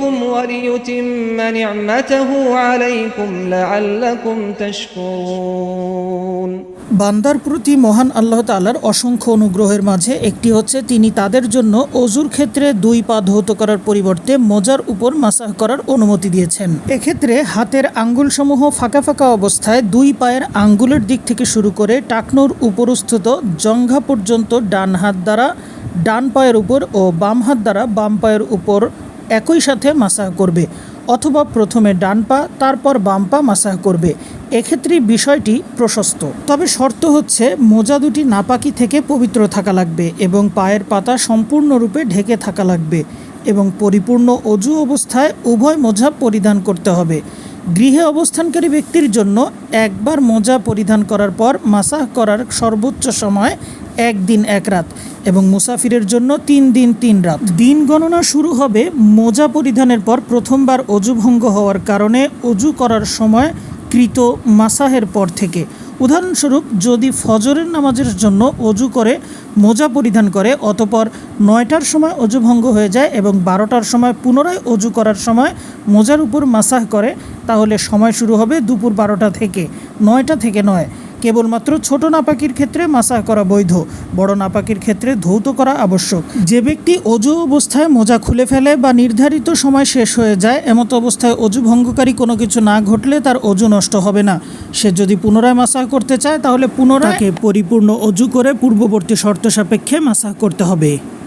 بكم وليتم نعمته عليكم لعلكم تشكرون। বান্দার প্রতি মহান আল্লাহ তাআলার অসংখ্য অনুগ্রহের মাঝে একটি হচ্ছে তিনি তাদের জন্য অজুর ক্ষেত্রে দুই পা ধৌত করার পরিবর্তে মোজার উপর মাসাহ করার অনুমতি দিয়েছেন। এক্ষেত্রে হাতের আঙ্গুলসমূহ ফাঁকা ফাঁকা অবস্থায় দুই পায়ের আঙ্গুলের দিক থেকে শুরু করে টাকনুর উপরস্থিত জঙ্ঘা পর্যন্ত ডান হাত দ্বারা ডান পায়ের উপর ও বাম হাত দ্বারা বাম পায়ের উপর একই সাথে মাসাহ করবে, অথবা প্রথমে ডান পা তারপর বাম পা মাসাহ করবে। এক্ষেত্রে বিষয়টি প্রশস্ত, তবে শর্ত হচ্ছে মোজা দুটি নাপাকি থেকে পবিত্র থাকা লাগবে এবং পায়ের পাতা সম্পূর্ণরূপে ঢেকে থাকা লাগবে এবং পরিপূর্ণ অজু অবস্থায় উভয় মোজা পরিধান করতে হবে। গৃহে অবস্থানকারী ব্যক্তির জন্য একবার মোজা পরিধান করার পর মাসাহ করার সর্বোচ্চ সময় 1 দিন 1 রাত এবং মুসাফিরের জন্য 3 দিন 3 রাত। দিন গণনা শুরু হবে মোজা পরিধানের পর প্রথমবার অজু ভঙ্গ হওয়ার কারণে অজু করার সময় কৃত মাসাহের পর থেকে। উদাহরণস্বরূপ, যদি ফজরের নামাজের জন্য অজু করে মোজা পরিধান করে অতঃপর 9টার সময় অজু ভঙ্গ হয়ে যায় এবং 12টার সময় পুনরায় অজু করার সময় মোজার উপর মাসাহ করে, তাহলে সময় শুরু হবে দুপুর 12টা থেকে 9টা থেকে 9। কেবলমাত্র ছোট নাপাকির ক্ষেত্রে মাসাহ করা বৈধ, বড় নাপাকির ক্ষেত্রে ধৌত করা আবশ্যক। যে ব্যক্তি অজু অবস্থায় মোজা খুলে ফেলে বা নির্ধারিত সময় শেষ হয়ে যায়, এমত অবস্থায় অজু ভঙ্গকারী কোনো কিছু না ঘটলে তার অজু নষ্ট হবে না। সে যদি পুনরায় মাসাহ করতে চায় তাহলে পুনরায় পরিপূর্ণ অজু করে পূর্ববর্তী শর্ত সাপেক্ষে মাসাহ করতে হবে।